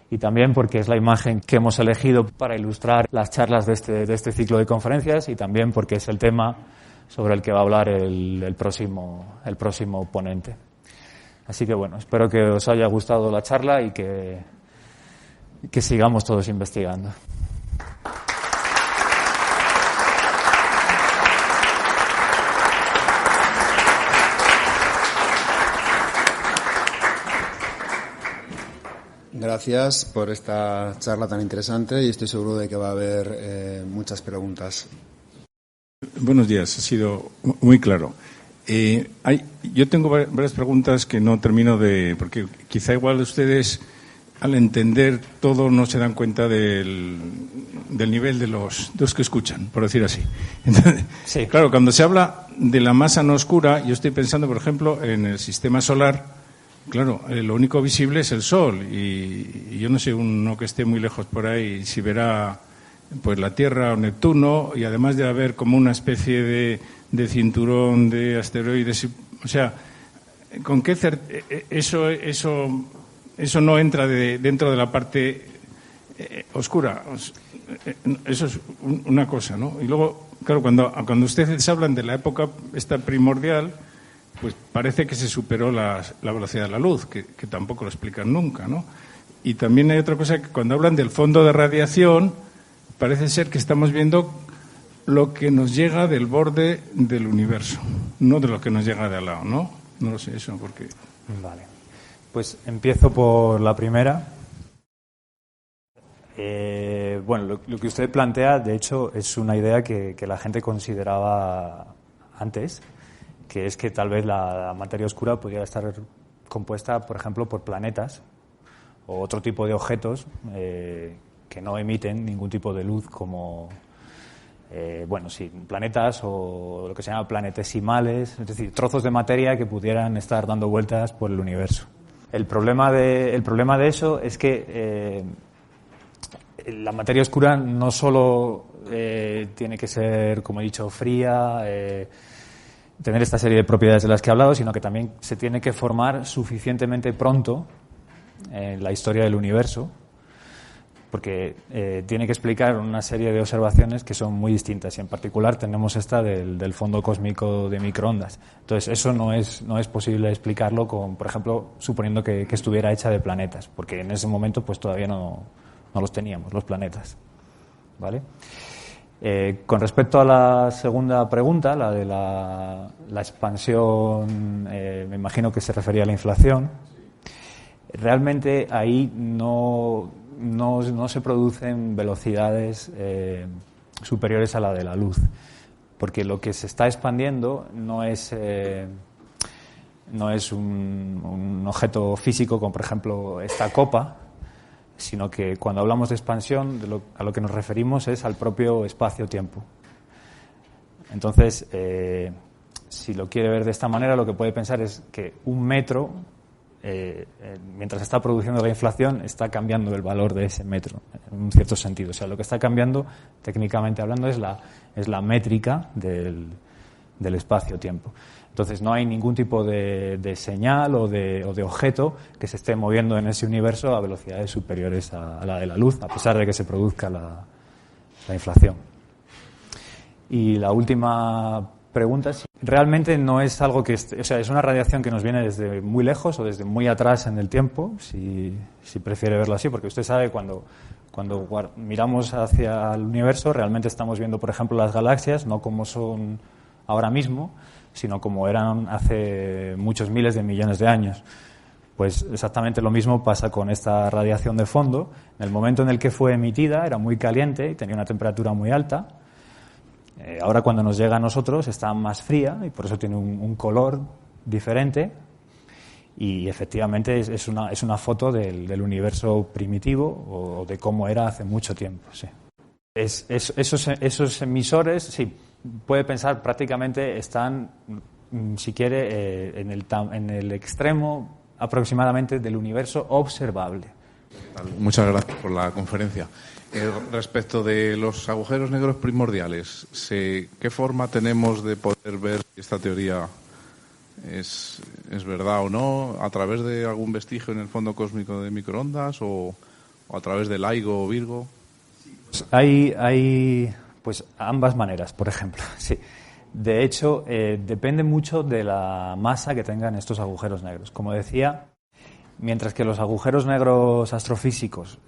y también porque es la imagen que hemos elegido para ilustrar las charlas de este ciclo de conferencias y también porque es el tema sobre el que va a hablar el próximo ponente. Así que bueno, espero que os haya gustado la charla y que sigamos todos investigando. Gracias por esta charla tan interesante y estoy seguro de que va a haber muchas preguntas. Buenos días, ha sido muy claro. Yo tengo varias preguntas que no termino porque quizá igual ustedes al entender todo no se dan cuenta del nivel de los que escuchan, por decir así. Entonces, sí. Claro, cuando se habla de la masa no oscura, yo estoy pensando, por ejemplo, en el sistema solar. Claro, lo único visible es el Sol y yo no sé, uno que esté muy lejos por ahí, si verá pues la Tierra o Neptuno, y además de haber como una especie de cinturón de asteroides, o sea, ¿con qué eso no entra dentro de la parte oscura? Eso es una cosa, ¿no? Y luego, claro, cuando ustedes hablan de la época esta primordial, pues parece que se superó la velocidad de la luz, que tampoco lo explican nunca, ¿no? Y también hay otra cosa, que cuando hablan del fondo de radiación, parece ser que estamos viendo lo que nos llega del borde del universo, no de lo que nos llega de al lado, ¿no? No lo sé eso, porque... Vale. Pues empiezo por la primera. Bueno, lo que usted plantea, de hecho, es una idea que la gente consideraba antes, que es que tal vez la materia oscura podría estar compuesta, por ejemplo, por planetas o otro tipo de objetos que no emiten ningún tipo de luz, como planetas o lo que se llama planetesimales, es decir, trozos de materia que pudieran estar dando vueltas por el universo. El problema de eso es que la materia oscura no solo tiene que ser, como he dicho, fría, tener esta serie de propiedades de las que he hablado, sino que también se tiene que formar suficientemente pronto en la historia del universo, porque tiene que explicar una serie de observaciones que son muy distintas, y en particular tenemos esta del fondo cósmico de microondas. Entonces, eso no es posible explicarlo con, por ejemplo, suponiendo que estuviera hecha de planetas, porque en ese momento pues todavía no los teníamos, los planetas, ¿vale? Con respecto a la segunda pregunta, la de la expansión, me imagino que se refería a la inflación. Realmente ahí no se producen velocidades superiores a la de la luz, porque lo que se está expandiendo no es un objeto físico como, por ejemplo, esta copa, sino que cuando hablamos de expansión, a lo que nos referimos es al propio espacio-tiempo. Entonces, si lo quiere ver de esta manera, lo que puede pensar es que un metro, mientras está produciendo la inflación, está cambiando el valor de ese metro, en un cierto sentido. O sea, lo que está cambiando, técnicamente hablando, es la métrica del espacio-tiempo. Entonces, no hay ningún tipo de señal o de objeto que se esté moviendo en ese universo a velocidades superiores a la de la luz, a pesar de que se produzca la inflación. Y la última pregunta es: realmente no es algo que es una radiación que nos viene desde muy lejos o desde muy atrás en el tiempo, si prefiere verlo así, porque usted sabe, cuando miramos hacia el universo, realmente estamos viendo, por ejemplo, las galaxias, no como son ahora mismo, sino como eran hace muchos miles de millones de años. Pues exactamente lo mismo pasa con esta radiación de fondo. En el momento en el que fue emitida era muy caliente y tenía una temperatura muy alta. Ahora, cuando nos llega a nosotros, está más fría y por eso tiene un color diferente. Y efectivamente es una foto del universo primitivo, o de cómo era hace mucho tiempo. Sí. Esos emisores, sí, puede pensar, prácticamente están, si quiere, en el extremo aproximadamente del universo observable. Muchas gracias por la conferencia. Respecto de los agujeros negros primordiales, ¿qué forma tenemos de poder ver si esta teoría es verdad o no? ¿A través de algún vestigio en el fondo cósmico de microondas o a través del LIGO o Virgo? Hay pues ambas maneras, por ejemplo. Sí. De hecho, depende mucho de la masa que tengan estos agujeros negros. Como decía, mientras que los agujeros negros astrofísicos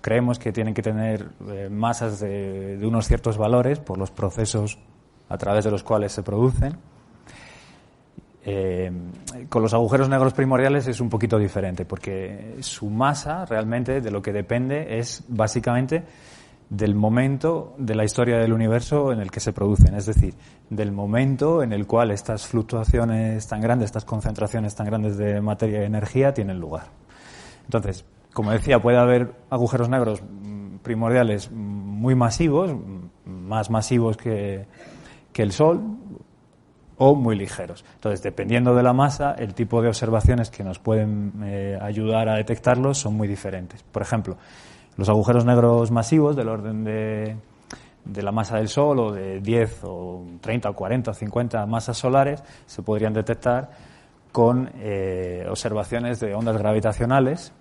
creemos que tienen que tener masas de unos ciertos valores por los procesos a través de los cuales se producen, con los agujeros negros primordiales es un poquito diferente, porque su masa realmente de lo que depende es básicamente del momento de la historia del universo en el que se producen, es decir, del momento en el cual estas fluctuaciones tan grandes, estas concentraciones tan grandes de materia y energía tienen lugar. Entonces, como decía, puede haber agujeros negros primordiales muy masivos, más masivos que el Sol, o muy ligeros. Entonces, dependiendo de la masa, el tipo de observaciones que nos pueden ayudar a detectarlos son muy diferentes. Por ejemplo, los agujeros negros masivos del orden de la masa del Sol, o de 10 o 30 o 40 o 50 masas solares, se podrían detectar con observaciones de ondas gravitacionales.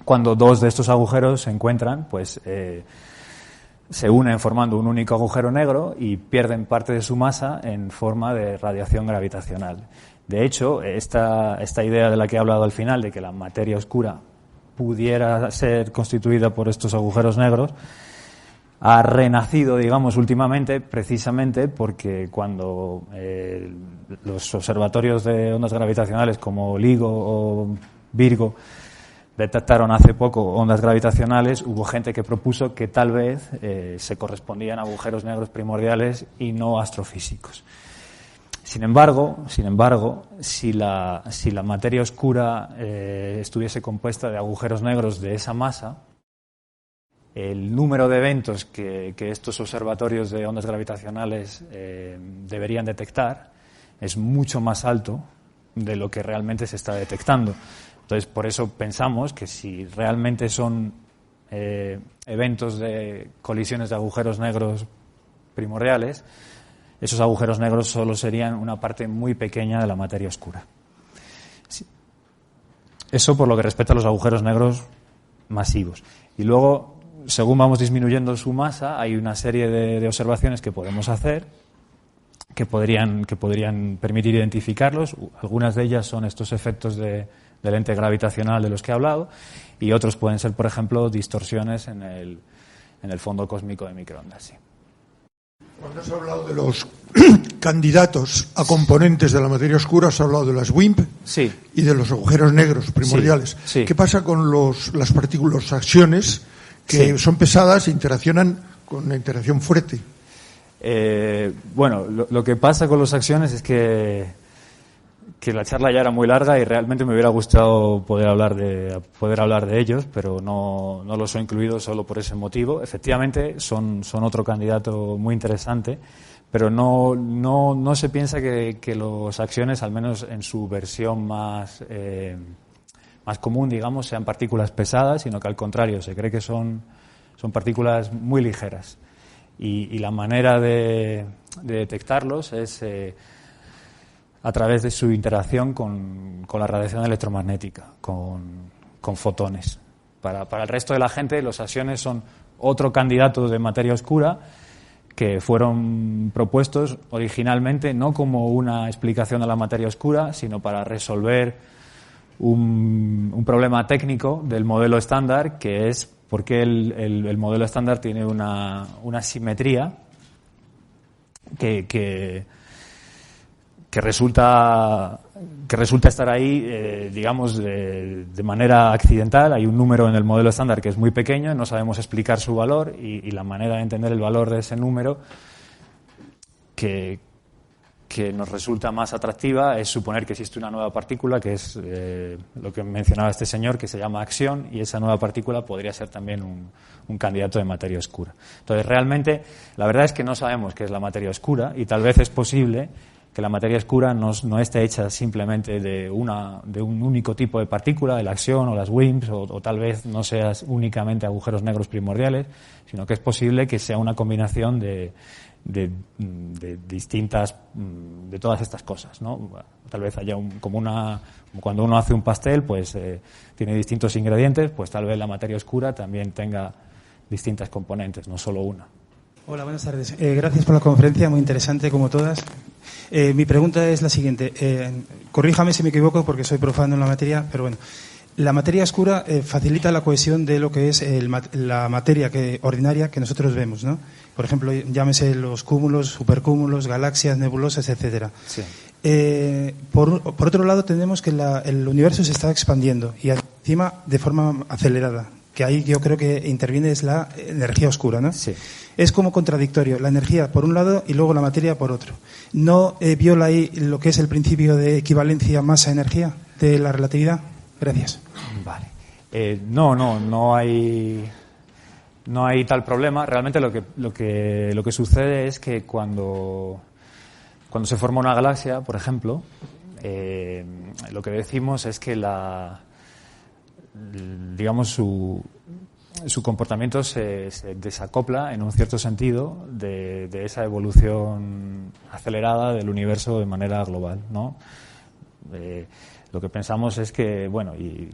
Cuando dos de estos agujeros se encuentran, pues se unen formando un único agujero negro y pierden parte de su masa en forma de radiación gravitacional. De hecho, esta idea de la que he hablado al final, de que la materia oscura pudiera ser constituida por estos agujeros negros, ha renacido, digamos, últimamente, precisamente porque cuando los observatorios de ondas gravitacionales como LIGO o Virgo detectaron hace poco ondas gravitacionales, hubo gente que propuso que tal vez se correspondían a agujeros negros primordiales y no astrofísicos. Sin embargo, si la materia oscura estuviese compuesta de agujeros negros de esa masa, el número de eventos que estos observatorios de ondas gravitacionales deberían detectar es mucho más alto de lo que realmente se está detectando. Entonces, por eso pensamos que si realmente son eventos de colisiones de agujeros negros primordiales, esos agujeros negros solo serían una parte muy pequeña de la materia oscura. Sí. Eso por lo que respecta a los agujeros negros masivos. Y luego, según vamos disminuyendo su masa, hay una serie de observaciones que podemos hacer que podrían permitir identificarlos. Algunas de ellas son estos efectos de lente gravitacional de los que he hablado, y otros pueden ser, por ejemplo, distorsiones en el fondo cósmico de microondas. Sí. Cuando has hablado de los candidatos a componentes de la materia oscura, has hablado de las WIMP Sí. y de los agujeros negros primordiales. Sí. ¿Qué pasa con las partículas, los acciones, que son pesadas e interaccionan con una interacción fuerte? Bueno, lo que pasa con los acciones es que la charla ya era muy larga y realmente me hubiera gustado poder hablar de ellos, pero no los he incluido solo por ese motivo. Efectivamente, son otro candidato muy interesante, pero no se piensa que los acciones, al menos en su versión más común, digamos, sean partículas pesadas, sino que al contrario, se cree que son partículas muy ligeras. Y la manera de detectarlos es a través de su interacción con la radiación electromagnética, con fotones. Para el resto de la gente, los acciones son otro candidato de materia oscura que fueron propuestos originalmente no como una explicación de la materia oscura, sino para resolver un problema técnico del modelo estándar, que es porque el modelo estándar tiene una simetría que resulta estar ahí, digamos, de manera accidental. Hay un número en el modelo estándar que es muy pequeño, no sabemos explicar su valor, y la manera de entender el valor de ese número que nos resulta más atractiva es suponer que existe una nueva partícula, que es lo que mencionaba este señor, que se llama acción, y esa nueva partícula podría ser también un candidato de materia oscura. Entonces, realmente, la verdad es que no sabemos qué es la materia oscura, y tal vez es posible que la materia oscura no esté hecha simplemente de un único tipo de partícula, la acción o las WIMPs, o tal vez no sea únicamente agujeros negros primordiales, sino que es posible que sea una combinación de distintas, de todas estas cosas, ¿no? Tal vez haya como cuando uno hace un pastel, pues tiene distintos ingredientes, pues tal vez la materia oscura también tenga distintas componentes, no solo una. Hola, buenas tardes. Gracias por la conferencia, muy interesante como todas. Mi pregunta es la siguiente. Corríjame si me equivoco porque soy profano en la materia, pero bueno. La materia oscura facilita la cohesión de lo que es la materia ordinaria que nosotros vemos, ¿no? Por ejemplo, llámese los cúmulos, supercúmulos, galaxias, nebulosas, etcétera. Sí. Por otro lado, tenemos que el universo se está expandiendo y encima de forma acelerada, que ahí yo creo que interviene es la energía oscura, ¿no? Sí. Es como contradictorio, la energía por un lado y luego la materia por otro. ¿No viola ahí lo que es el principio de equivalencia masa-energía de la relatividad? Gracias. Vale. No hay tal problema. Realmente lo que sucede es que cuando se forma una galaxia, por ejemplo, lo que decimos es que digamos su comportamiento se desacopla en un cierto sentido de esa evolución acelerada del universo de manera global, ¿no? Lo que pensamos es que, y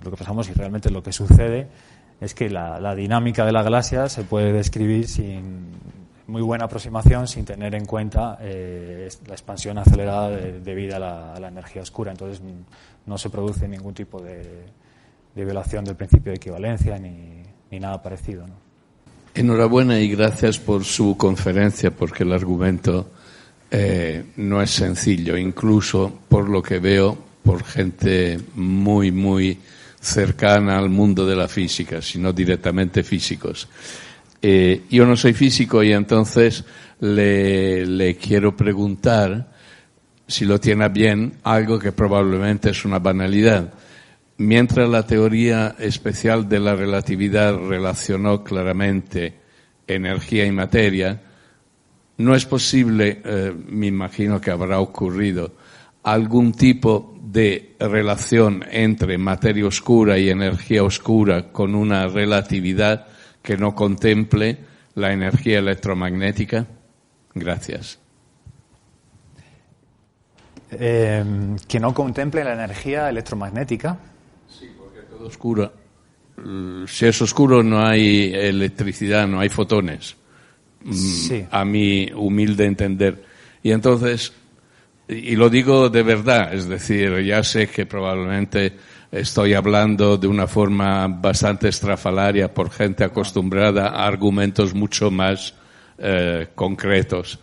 realmente lo que sucede es que la dinámica de la galaxia se puede describir sin muy buena aproximación, sin tener en cuenta la expansión acelerada debido a la energía oscura. Entonces no se produce ningún tipo de violación del principio de equivalencia ni nada parecido, ¿no? Enhorabuena y gracias por su conferencia, porque el argumento no es sencillo, incluso por lo que veo, por gente muy, muy cercana al mundo de la física, sino directamente físicos. Yo no soy físico y entonces le quiero preguntar, si lo tiene bien, algo que probablemente es una banalidad. Mientras la teoría especial de la relatividad relacionó claramente energía y materia, no es posible, me imagino que habrá ocurrido, algún tipo de relación entre materia oscura y energía oscura con una relatividad que no contemple la energía electromagnética. Gracias. Que no contemple la energía electromagnética. Sí, porque todo oscuro. Si es oscuro no hay electricidad, no hay fotones. Sí. A mi humilde entender. Y entonces, y lo digo de verdad, es decir, ya sé que probablemente estoy hablando de una forma bastante estrafalaria por gente acostumbrada a argumentos mucho más concretos.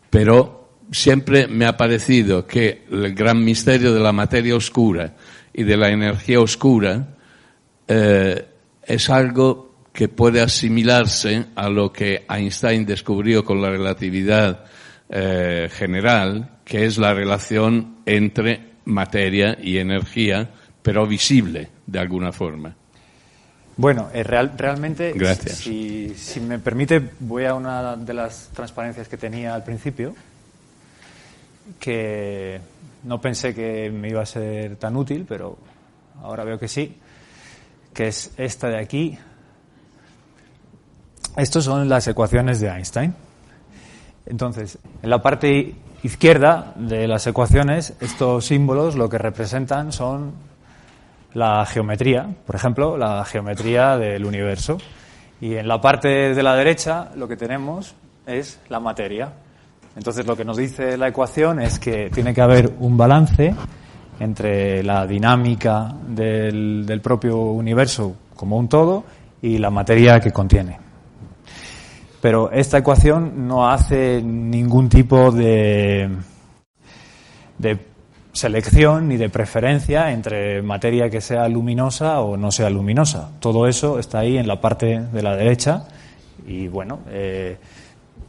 Pero siempre me ha parecido que el gran misterio de la materia oscura y de la energía oscura es algo que puede asimilarse a lo que Einstein descubrió con la relatividad general, que es la relación entre materia y energía, pero visible de alguna forma. Bueno, realmente, Gracias. Si me permite, voy a una de las transparencias que tenía al principio, que no pensé que me iba a ser tan útil, pero ahora veo que sí, que es esta de aquí. Estas son las ecuaciones de Einstein. Entonces, en la parte izquierda de las ecuaciones, estos símbolos lo que representan son la geometría, por ejemplo, la geometría del universo. Y en la parte de la derecha lo que tenemos es la materia. Entonces, lo que nos dice la ecuación es que tiene que haber un balance entre la dinámica del propio universo como un todo y la materia que contiene. Pero esta ecuación no hace ningún tipo de selección ni de preferencia entre materia que sea luminosa o no sea luminosa. Todo eso está ahí en la parte de la derecha y, bueno,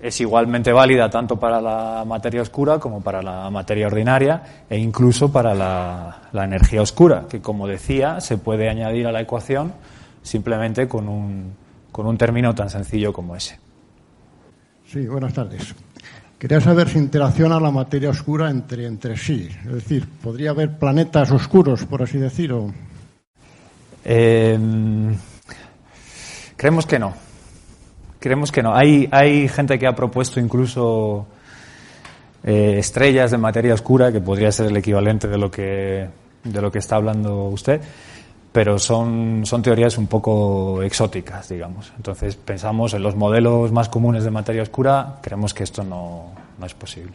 es igualmente válida tanto para la materia oscura como para la materia ordinaria e incluso para la energía oscura, que, como decía, se puede añadir a la ecuación simplemente con un término tan sencillo como ese. Sí, buenas tardes. Quería saber si interacciona la materia oscura entre sí. Es decir, ¿podría haber planetas oscuros, por así decirlo? Creemos que no. Hay gente que ha propuesto incluso estrellas de materia oscura, que podría ser el equivalente de lo que está hablando usted, pero son teorías un poco exóticas, digamos. Entonces pensamos en los modelos más comunes de materia oscura, creemos que esto no es posible.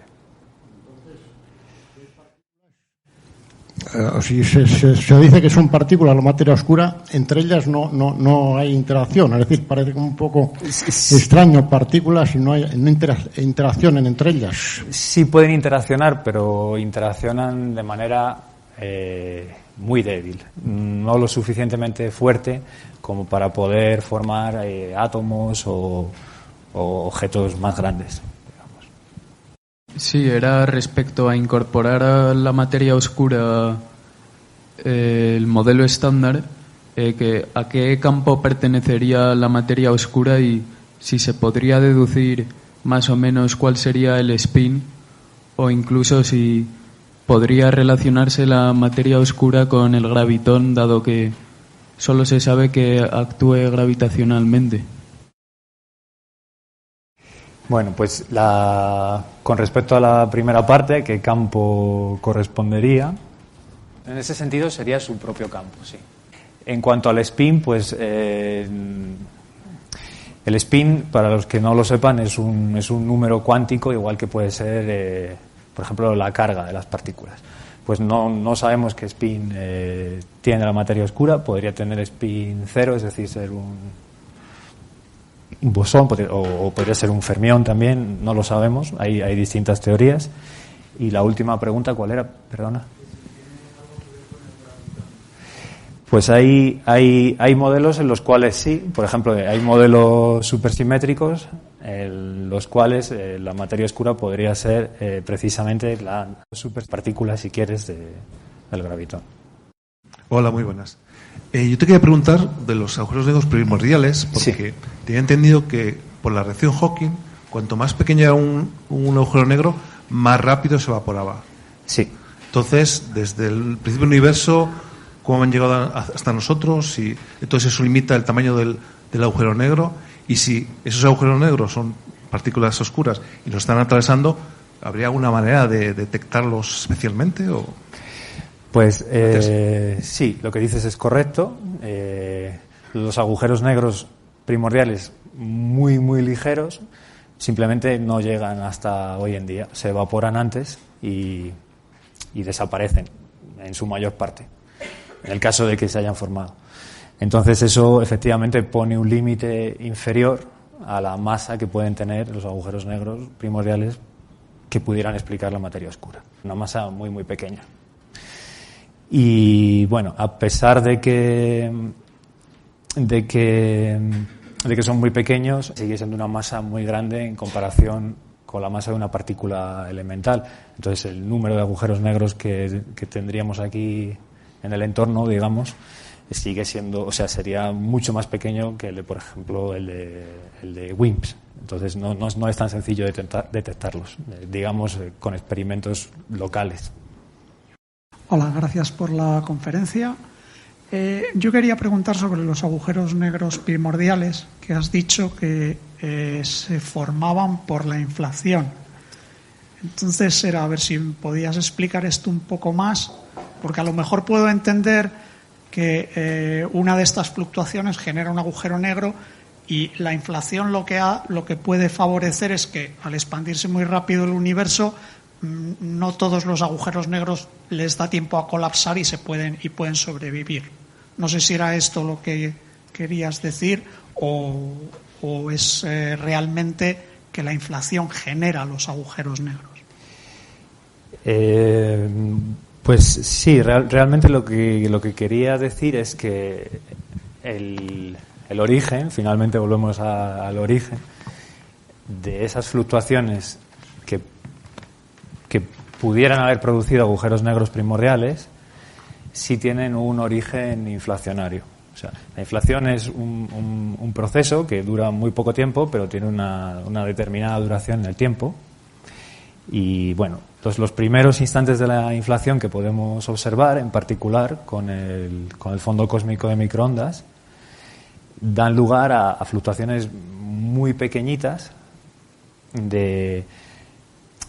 Si se dice que son partículas la materia oscura, entre ellas no hay interacción, es decir, parece como un poco extraño, partículas y no hay interaccionan entre ellas. Sí pueden interaccionar, pero interaccionan de manera muy débil, no lo suficientemente fuerte como para poder formar átomos o objetos más grandes, digamos. Sí, era respecto a incorporar a la materia oscura el modelo estándar, a qué campo pertenecería la materia oscura y si se podría deducir más o menos cuál sería el spin, o incluso si podría relacionarse la materia oscura con el gravitón, dado que solo se sabe que actúe gravitacionalmente. Bueno, pues con respecto a la primera parte, ¿qué campo correspondería? En ese sentido sería su propio campo, sí. En cuanto al spin, pues el spin, para los que no lo sepan, es un número cuántico, igual que puede ser, por ejemplo, la carga de las partículas. Pues no sabemos qué spin tiene la materia oscura. Podría tener spin cero, es decir, ser bosón o podría ser un fermión también, no lo sabemos, hay distintas teorías. Y la última pregunta, ¿cuál era? Perdona. Pues hay modelos en los cuales sí, por ejemplo, hay modelos supersimétricos en los cuales la materia oscura podría ser precisamente la superpartícula, si quieres, del gravitón. Hola, muy buenas. Yo te quería preguntar de los agujeros negros primordiales, porque tenía entendido que por la reacción Hawking, cuanto más pequeño era un agujero negro, más rápido se evaporaba. Sí. Entonces, desde el principio del universo, ¿cómo han llegado hasta nosotros? Y entonces eso limita el tamaño del agujero negro. Y si esos agujeros negros son partículas oscuras y nos están atravesando, ¿habría alguna manera de detectarlos especialmente? ¿O? Pues sí, lo que dices es correcto. Los agujeros negros primordiales muy, muy ligeros simplemente no llegan hasta hoy en día. Se evaporan antes y desaparecen en su mayor parte, en el caso de que se hayan formado. Entonces eso efectivamente pone un límite inferior a la masa que pueden tener los agujeros negros primordiales que pudieran explicar la materia oscura. Una masa muy, muy pequeña. Y bueno, a pesar de que son muy pequeños, sigue siendo una masa muy grande en comparación con la masa de una partícula elemental. Entonces el número de agujeros negros que tendríamos aquí en el entorno, digamos, sigue siendo, o sea, sería mucho más pequeño que el de, por ejemplo, el de WIMPs. Entonces no es tan sencillo detectarlos, digamos, con experimentos locales. Hola, gracias por la conferencia. Yo quería preguntar sobre los agujeros negros primordiales, que has dicho que se formaban por la inflación. Entonces era a ver si podías explicar esto un poco más, porque a lo mejor puedo entender que una de estas fluctuaciones genera un agujero negro y la inflación lo que puede favorecer es que al expandirse muy rápido el universo, no todos los agujeros negros les da tiempo a colapsar y pueden sobrevivir. No sé si era esto lo que querías decir o es realmente que la inflación genera los agujeros negros. Pues sí, realmente lo que quería decir es que el origen, finalmente volvemos al origen de esas fluctuaciones que pudieran haber producido agujeros negros primordiales, sí tienen un origen inflacionario. O sea, la inflación es un proceso que dura muy poco tiempo, pero tiene una determinada duración en el tiempo. Y bueno, entonces los primeros instantes de la inflación que podemos observar, en particular con el fondo cósmico de microondas, dan lugar a fluctuaciones muy pequeñitas de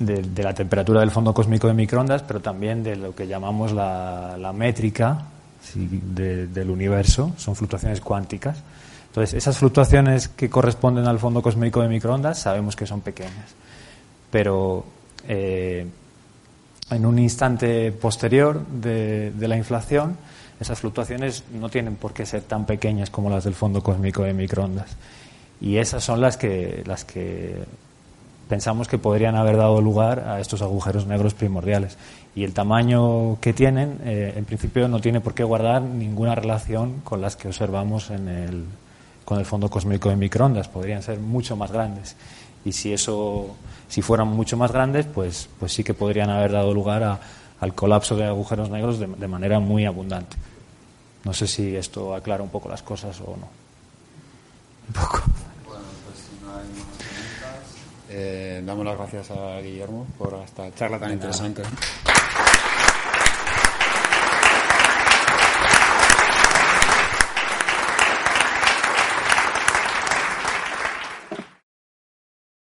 la temperatura del fondo cósmico de microondas, pero también de lo que llamamos la métrica del universo. Son fluctuaciones cuánticas. Entonces, esas fluctuaciones que corresponden al fondo cósmico de microondas sabemos que son pequeñas, pero en un instante posterior de la inflación, esas fluctuaciones no tienen por qué ser tan pequeñas como las del fondo cósmico de microondas, y esas son las que pensamos que podrían haber dado lugar a estos agujeros negros primordiales. Y el tamaño que tienen, en principio, no tiene por qué guardar ninguna relación con las que observamos con el fondo cósmico de microondas. Podrían ser mucho más grandes. Y si fueran mucho más grandes, pues sí que podrían haber dado lugar al colapso de agujeros negros de manera muy abundante. No sé si esto aclara un poco las cosas o no. Un poco. Damos las gracias a Guillermo por esta charla tan interesante.